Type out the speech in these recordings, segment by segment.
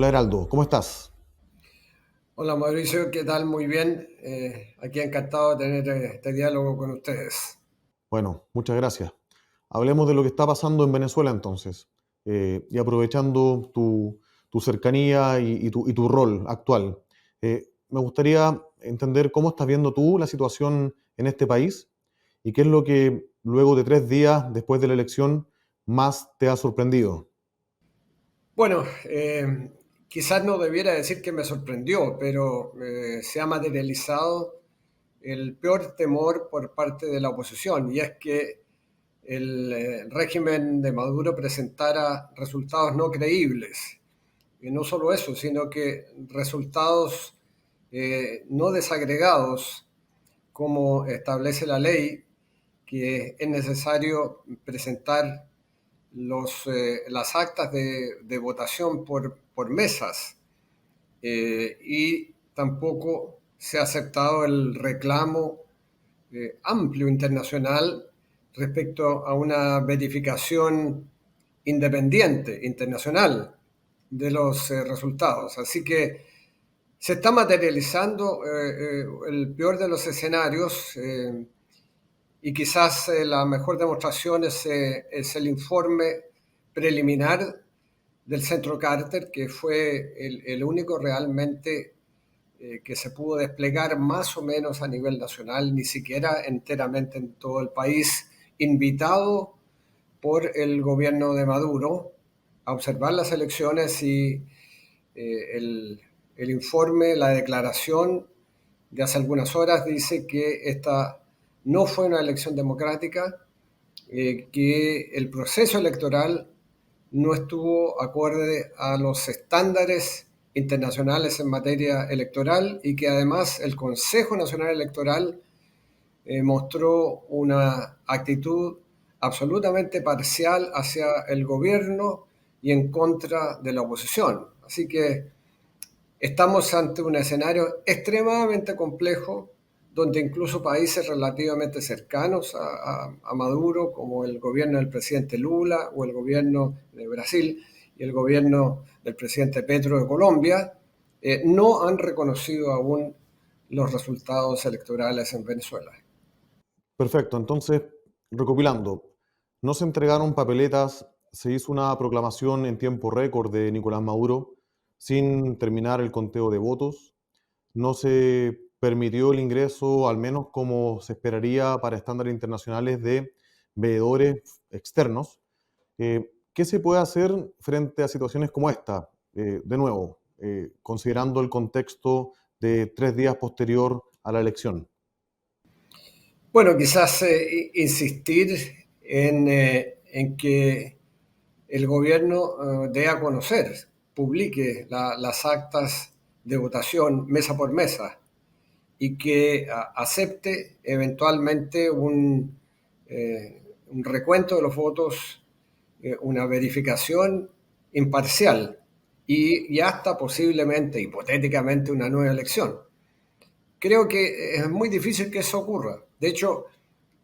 Hola Heraldo, ¿cómo estás? Hola Mauricio, ¿qué tal? Muy bien. Aquí encantado de tener este diálogo con ustedes. Bueno, muchas gracias. Hablemos de lo que está pasando en Venezuela entonces, y aprovechando tu cercanía y tu rol actual. Me gustaría entender cómo estás viendo tú la situación en este país y qué es lo que luego de 3 días después de la elección más te ha sorprendido. Bueno, quizás no debiera decir que me sorprendió, pero se ha materializado el peor temor por parte de la oposición, y es que el régimen de Maduro presentara resultados no creíbles. Y no solo eso, sino que resultados no desagregados, como establece la ley, que es necesario presentar las actas de votación por mesas, y tampoco se ha aceptado el reclamo amplio internacional respecto a una verificación independiente internacional de los resultados. Así que se está materializando el peor de los escenarios. Y quizás la mejor demostración es el informe preliminar del Centro Carter, que fue el único realmente que se pudo desplegar más o menos a nivel nacional, ni siquiera enteramente en todo el país, invitado por el gobierno de Maduro a observar las elecciones. Y el informe, la declaración de hace algunas horas dice que esta no fue una elección democrática, que el proceso electoral no estuvo acorde a los estándares internacionales en materia electoral, y que además el Consejo Nacional Electoral mostró una actitud absolutamente parcial hacia el gobierno y en contra de la oposición. Así que estamos ante un escenario extremadamente complejo, donde incluso países relativamente cercanos a Maduro, como el gobierno del presidente Lula o el gobierno de Brasil y el gobierno del presidente Petro de Colombia, no han reconocido aún los resultados electorales en Venezuela. Perfecto, entonces, recopilando, no se entregaron papeletas, se hizo una proclamación en tiempo récord de Nicolás Maduro sin terminar el conteo de votos, no se permitió el ingreso, al menos como se esperaría para estándares internacionales, de veedores externos. ¿Qué se puede hacer frente a situaciones como esta? De nuevo, considerando el contexto de 3 días posterior a la elección. Bueno, quizás insistir en que el gobierno dé a conocer, publique las actas de votación mesa por mesa, y que acepte eventualmente un recuento de los votos, una verificación imparcial y hasta posiblemente, hipotéticamente, una nueva elección. Creo que es muy difícil que eso ocurra. De hecho,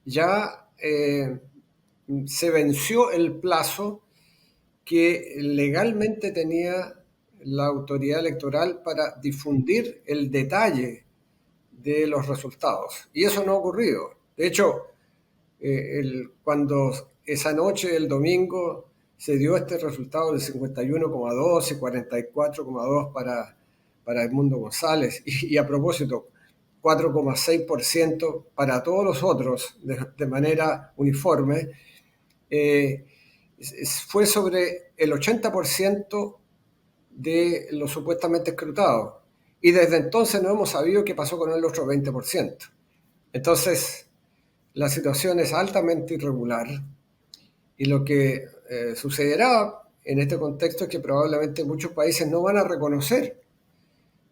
ya se venció el plazo que legalmente tenía la autoridad electoral para difundir el detalle de los resultados. Y eso no ha ocurrido. De hecho, cuando esa noche, el domingo, se dio este resultado de 51,2 y 44,2 para Edmundo González, y a propósito, 4,6% para todos los otros de manera uniforme, eh, fue sobre el 80% de los supuestamente escrutados. Y desde entonces no hemos sabido qué pasó con el otro 20%. Entonces, la situación es altamente irregular, y lo que sucederá en este contexto es que probablemente muchos países no van a reconocer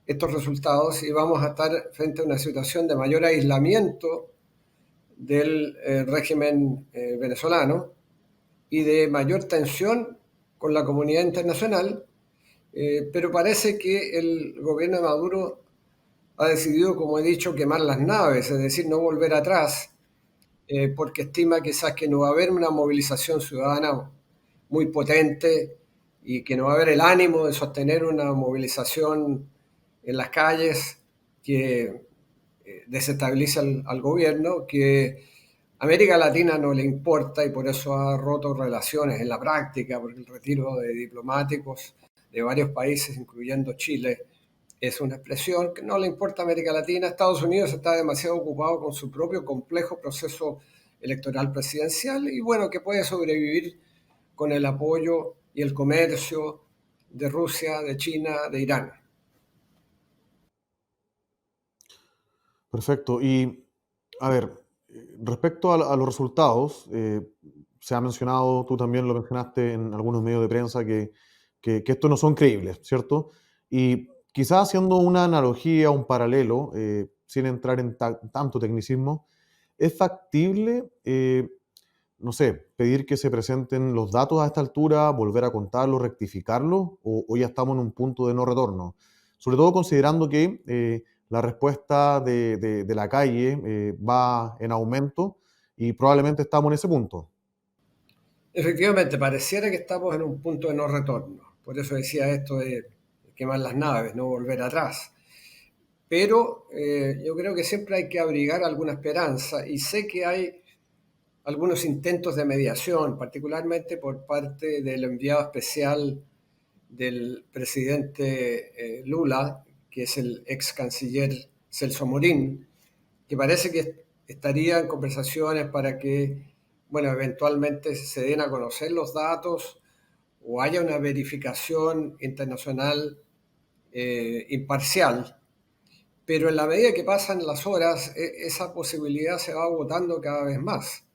estos resultados, y vamos a estar frente a una situación de mayor aislamiento del régimen venezolano y de mayor tensión con la comunidad internacional. Pero parece que el gobierno de Maduro ha decidido, como he dicho, quemar las naves, es decir, no volver atrás, porque estima quizás que no va a haber una movilización ciudadana muy potente y que no va a haber el ánimo de sostener una movilización en las calles que desestabiliza al gobierno, que a América Latina no le importa y por eso ha roto relaciones en la práctica, porque el retiro de diplomáticos de varios países, incluyendo Chile, es una expresión que no le importa a América Latina. Estados Unidos está demasiado ocupado con su propio complejo proceso electoral presidencial y bueno, que puede sobrevivir con el apoyo y el comercio de Rusia, de China, de Irán. Perfecto. Y, a ver, respecto a los resultados, se ha mencionado, tú también lo mencionaste en algunos medios de prensa, que estos no son creíbles, ¿cierto? Y quizás haciendo una analogía, un paralelo, sin entrar en tanto tecnicismo, ¿es factible, no sé, pedir que se presenten los datos a esta altura, volver a contarlos, rectificarlos, o ya estamos en un punto de no retorno? Sobre todo considerando que la respuesta de la calle va en aumento y probablemente estamos en ese punto. Efectivamente, pareciera que estamos en un punto de no retorno. Por eso decía esto de quemar las naves, no volver atrás. Pero yo creo que siempre hay que abrigar alguna esperanza y sé que hay algunos intentos de mediación, particularmente por parte del enviado especial del presidente Lula, que es el ex canciller Celso Morín, que parece que estaría en conversaciones para que, bueno, eventualmente se den a conocer los datos o haya una verificación internacional imparcial. Pero en la medida que pasan las horas, esa posibilidad se va agotando cada vez más.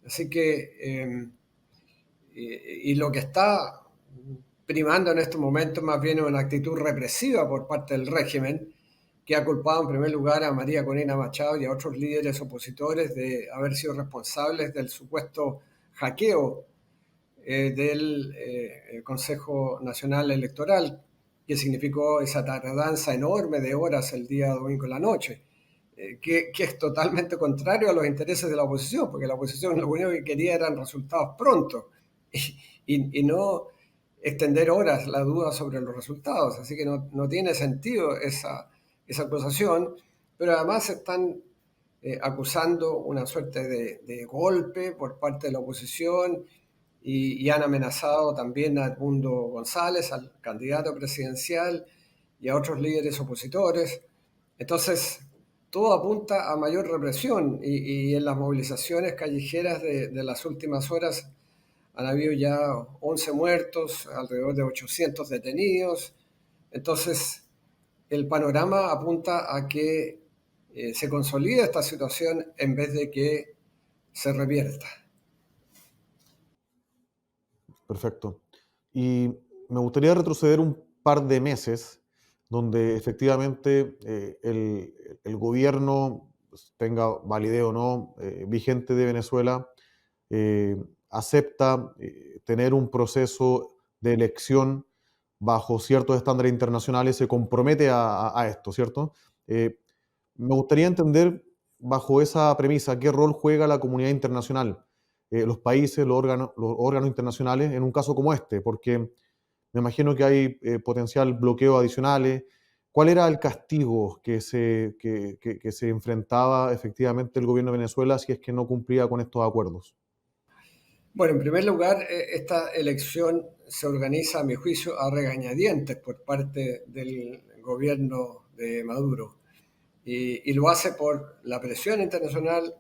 Así que, y lo que está primando en estos momentos más bien una actitud represiva por parte del régimen, que ha culpado en primer lugar a María Corina Machado y a otros líderes opositores de haber sido responsables del supuesto hackeo del Consejo Nacional Electoral, que significó esa tardanza enorme de horas el día domingo en la noche, que es totalmente contrario a los intereses de la oposición, porque la oposición lo único que quería eran resultados pronto y no extender horas la duda sobre los resultados. Así que no tiene sentido esa acusación, pero además están acusando una suerte de golpe por parte de la oposición y han amenazado también a Edmundo González, al candidato presidencial, y a otros líderes opositores. Entonces, todo apunta a mayor represión y en las movilizaciones callejeras de las últimas horas han habido ya 11 muertos, alrededor de 800 detenidos. Entonces, el panorama apunta a que se consolide esta situación en vez de que se revierta. Perfecto. Y me gustaría retroceder un par de meses donde efectivamente el gobierno, pues, tenga validez o no, vigente de Venezuela, eh, acepta tener un proceso de elección bajo ciertos estándares internacionales, se compromete a esto, ¿cierto? Eh, Me gustaría entender, bajo esa premisa, qué rol juega la comunidad internacional, los países, los órganos internacionales, en un caso como este, porque me imagino que hay potencial bloqueo adicionales. ¿Cuál era el castigo que se enfrentaba efectivamente el gobierno de Venezuela si es que no cumplía con estos acuerdos? Bueno, en primer lugar, esta elección se organiza, a mi juicio, a regañadientes por parte del gobierno de Maduro. Y lo hace por la presión internacional,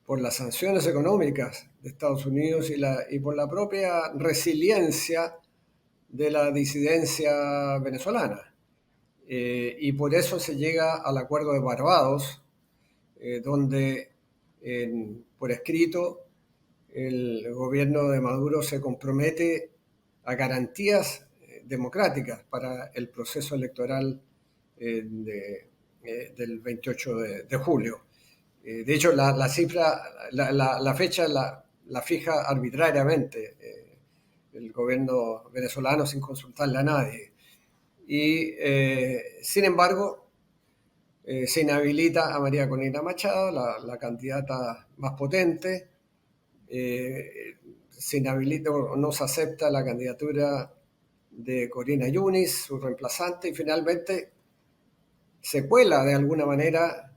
por las sanciones económicas de Estados Unidos y por la propia resiliencia de la disidencia venezolana. Y por eso se llega al acuerdo de Barbados, donde por escrito el gobierno de Maduro se compromete a garantías democráticas para el proceso electoral del 28 de julio. De hecho, la cifra, la fecha la fija arbitrariamente el gobierno venezolano sin consultarle a nadie. Y sin embargo, se inhabilita a María Corina Machado, la candidata más potente, se inhabilita o no se acepta la candidatura de Corina Yunis, su reemplazante, y finalmente se cuela de alguna manera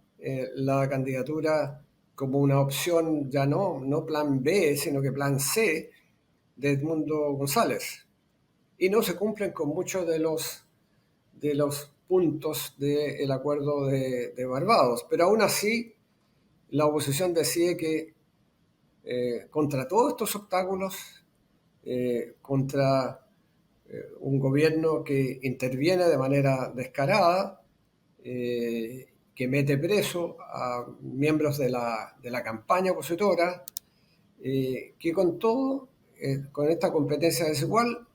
la candidatura como una opción ya no plan B, sino que plan C de Edmundo González. Y no se cumplen con muchos de los puntos del acuerdo de Barbados. Pero aún así, la oposición decide que contra todos estos obstáculos, contra un gobierno que interviene de manera descarada, que mete preso a miembros de la campaña opositora, que con todo, con esta competencia desigual,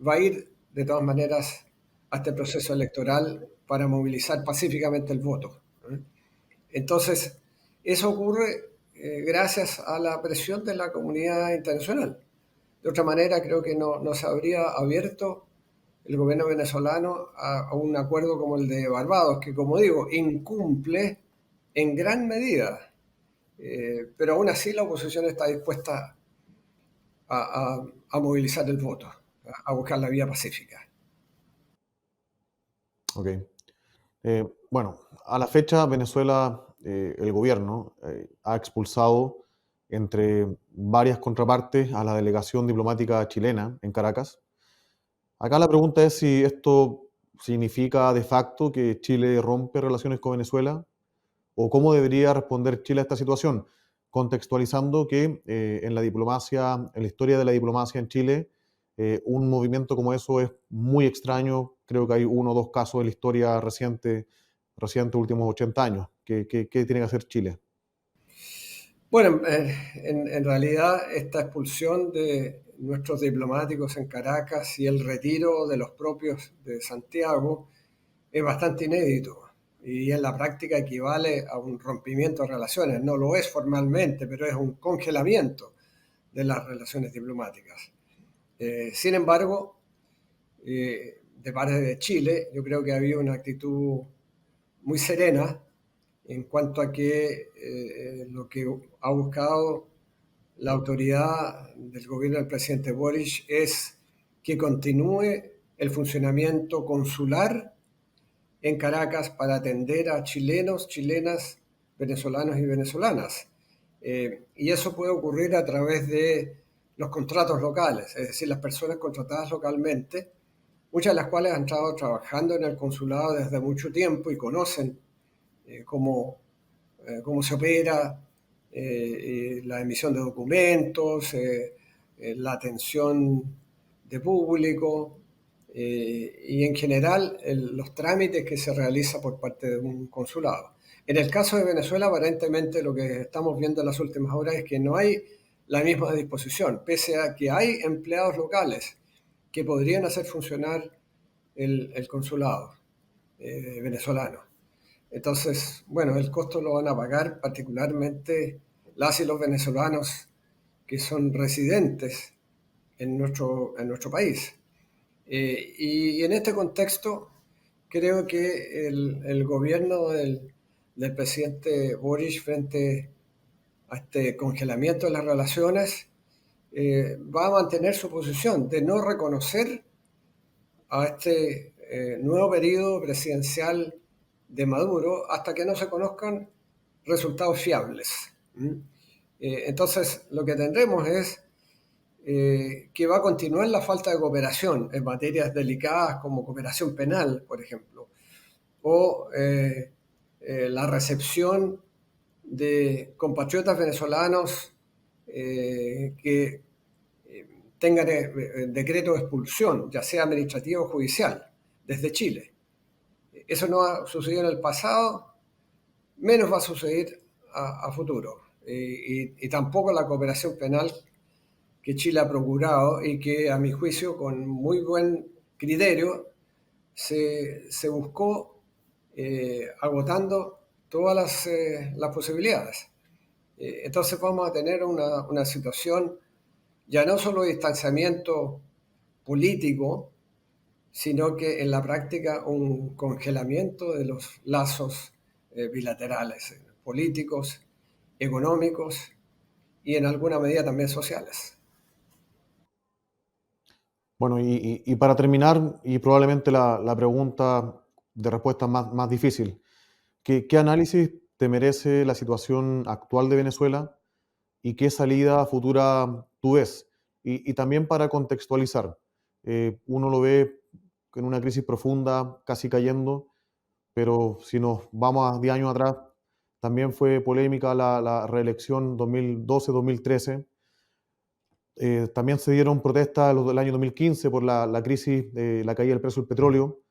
va a ir de todas maneras a este proceso electoral para movilizar pacíficamente el voto. Entonces, eso ocurre gracias a la presión de la comunidad internacional. De otra manera, creo que no se habría abierto el gobierno venezolano a un acuerdo como el de Barbados, que, como digo, incumple en gran medida, pero aún así la oposición está dispuesta a movilizar el voto, a buscar la vía pacífica. Ok. Bueno, a la fecha Venezuela, el gobierno ha expulsado entre varias contrapartes a la delegación diplomática chilena en Caracas. Acá la pregunta es si esto significa de facto que Chile rompe relaciones con Venezuela o cómo debería responder Chile a esta situación, contextualizando que en la diplomacia, en la historia de la diplomacia en Chile, un movimiento como eso es muy extraño. Creo que hay uno o dos casos de la historia reciente últimos 80 años. ¿Qué tiene que hacer Chile? Bueno, en realidad esta expulsión de nuestros diplomáticos en Caracas y el retiro de los propios de Santiago es bastante inédito y en la práctica equivale a un rompimiento de relaciones. No lo es formalmente, pero es un congelamiento de las relaciones diplomáticas. Sin embargo, de parte de Chile, yo creo que había una actitud muy serena en cuanto a que lo que ha buscado la autoridad del gobierno del presidente Boric es que continúe el funcionamiento consular en Caracas para atender a chilenos, chilenas, venezolanos y venezolanas. Y eso puede ocurrir a través de los contratos locales, es decir, las personas contratadas localmente, muchas de las cuales han estado trabajando en el consulado desde mucho tiempo y conocen cómo, cómo se opera la emisión de documentos, la atención de público y en general los trámites que se realiza por parte de un consulado. En el caso de Venezuela, aparentemente lo que estamos viendo en las últimas horas es que no hay la misma disposición, pese a que hay empleados locales que podrían hacer funcionar el consulado venezolano. Entonces, bueno, el costo lo van a pagar particularmente las y los venezolanos que son residentes en nuestro país. Y en este contexto, creo que el gobierno del presidente Boric frente a este congelamiento de las relaciones va a mantener su posición de no reconocer a este nuevo periodo presidencial de Maduro hasta que no se conozcan resultados fiables. ¿Mm? Entonces, lo que tendremos es que va a continuar la falta de cooperación en materias delicadas como cooperación penal, por ejemplo, o la recepción de compatriotas venezolanos que tengan decreto de expulsión, ya sea administrativo o judicial, desde Chile. Eso no ha sucedido en el pasado, menos va a suceder a futuro. Y tampoco la cooperación penal que Chile ha procurado y que, a mi juicio, con muy buen criterio, se buscó agotando todas las posibilidades. Entonces vamos a tener una situación ya no solo de distanciamiento político, sino que en la práctica un congelamiento de los lazos bilaterales, políticos, económicos y en alguna medida también sociales. Bueno, y para terminar, y probablemente la pregunta de respuesta más difícil, ¿qué análisis te merece la situación actual de Venezuela y qué salida futura tú ves? Y también para contextualizar, uno lo ve en una crisis profunda, casi cayendo, pero si nos vamos a 10 años atrás, también fue polémica la reelección 2012-2013. También se dieron protestas los del año 2015 por la crisis, la caída del precio del petróleo,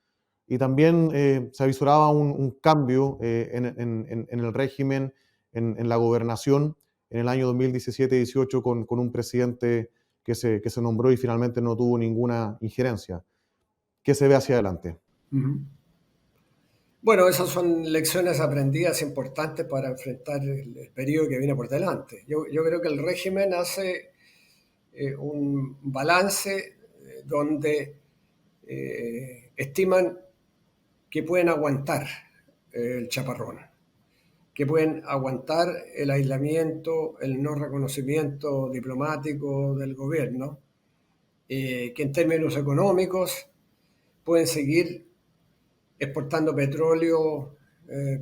y también se avisoraba un cambio en el régimen, en la gobernación, en el año 2017-18 con un presidente que se nombró y finalmente no tuvo ninguna injerencia. ¿Qué se ve hacia adelante? Ujú. Bueno, esas son lecciones aprendidas importantes para enfrentar el periodo que viene por delante. Yo creo que el régimen hace un balance donde estiman que pueden aguantar el chaparrón, que pueden aguantar el aislamiento, el no reconocimiento diplomático del gobierno, que en términos económicos pueden seguir exportando petróleo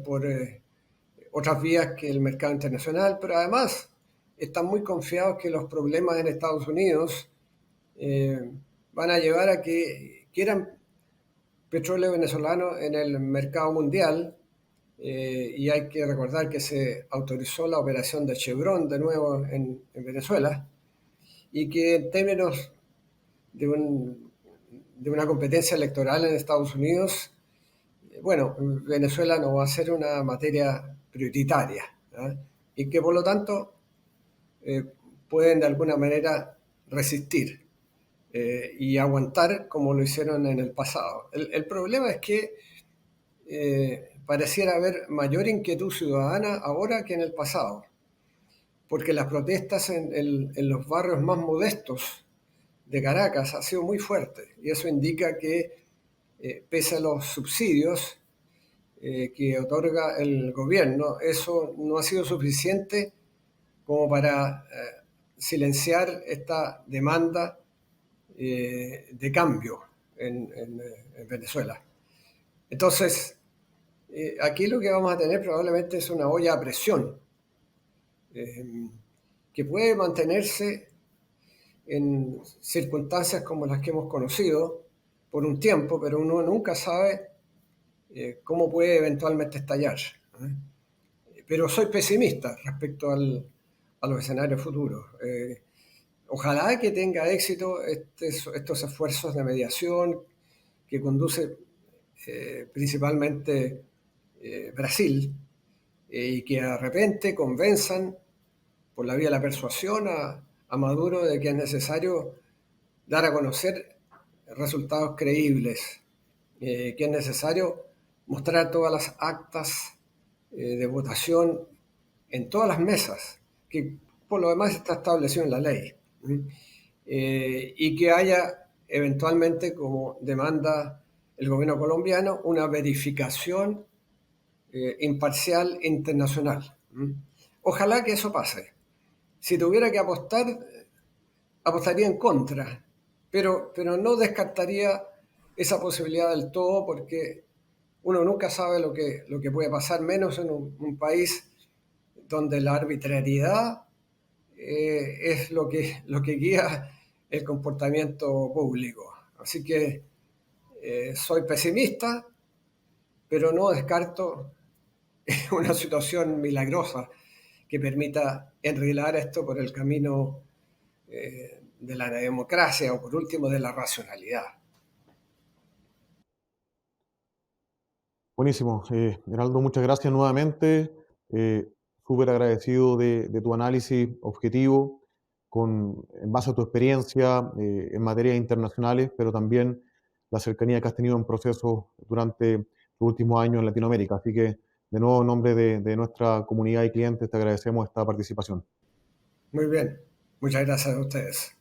por otras vías que el mercado internacional, pero además están muy confiados que los problemas en Estados Unidos eh, van a llevar a que quieran petróleo venezolano en el mercado mundial. Y hay que recordar que se autorizó la operación de Chevron de nuevo en Venezuela y que en términos de, de una competencia electoral en Estados Unidos, bueno, Venezuela no va a ser una materia prioritaria, ¿eh? Y que por lo tanto eh, pueden de alguna manera resistir y aguantar como lo hicieron en el pasado. El problema es que pareciera haber mayor inquietud ciudadana ahora que en el pasado, porque las protestas en los barrios más modestos de Caracas ha sido muy fuerte y eso indica que pese a los subsidios que otorga el gobierno, eso no ha sido suficiente como para silenciar esta demanda de cambio en Venezuela. Entonces, aquí lo que vamos a tener probablemente es una olla a presión eh, que puede mantenerse en circunstancias como las que hemos conocido por un tiempo, pero uno nunca sabe cómo puede eventualmente estallar. Pero soy pesimista respecto a los escenarios futuros. Ojalá que tenga éxito estos esfuerzos de mediación que conduce principalmente Brasil y que de repente convenzan por la vía de la persuasión a Maduro de que es necesario dar a conocer resultados creíbles, que es necesario mostrar todas las actas de votación en todas las mesas, que por lo demás está establecido en la ley, y que haya eventualmente, como demanda el gobierno colombiano, una verificación imparcial internacional. Ojalá que eso pase. Si tuviera que apostar, apostaría en contra, pero no descartaría esa posibilidad del todo porque uno nunca sabe lo que puede pasar, menos en un país donde la arbitrariedad es lo que guía el comportamiento público. Así que soy pesimista, pero no descarto una situación milagrosa que permita enrilar esto por el camino de la democracia o por último de la racionalidad. Buenísimo. Heraldo, muchas gracias nuevamente. Eh, Súper agradecido de tu análisis objetivo en base a tu experiencia en materias internacionales, pero también la cercanía que has tenido en procesos durante los últimos años en Latinoamérica. Así que, de nuevo, en nombre de nuestra comunidad y clientes, te agradecemos esta participación. Muy bien, muchas gracias a ustedes.